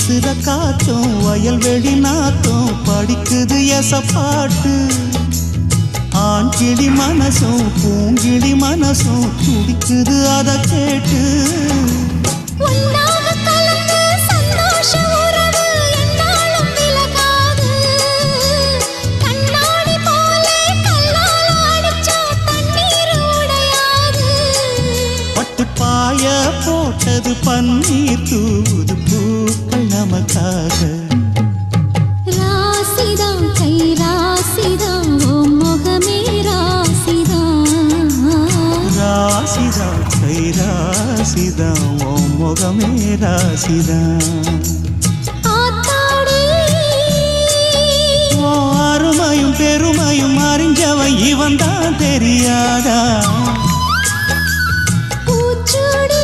வீசுற காத்தும் வயல்வெளி நாத்தும் படிக்குது எசப்பாட்டு ஆண் கிளி மனசும் பூங்கிளி மனசும் துடிக்குது அதை கேட்டு பாய போட்டது பன்னீர் தூது பூக்கள் நமக்காக ராசிதான் கை ராசிதான் ஓ முகமே ராசிதான் ராசிதான் கை ராசிதான் ஓ முகமே ராசிதான் அருமையும் பெருமையும் அறிஞ்சவன் இவன் தான் தெரியாதா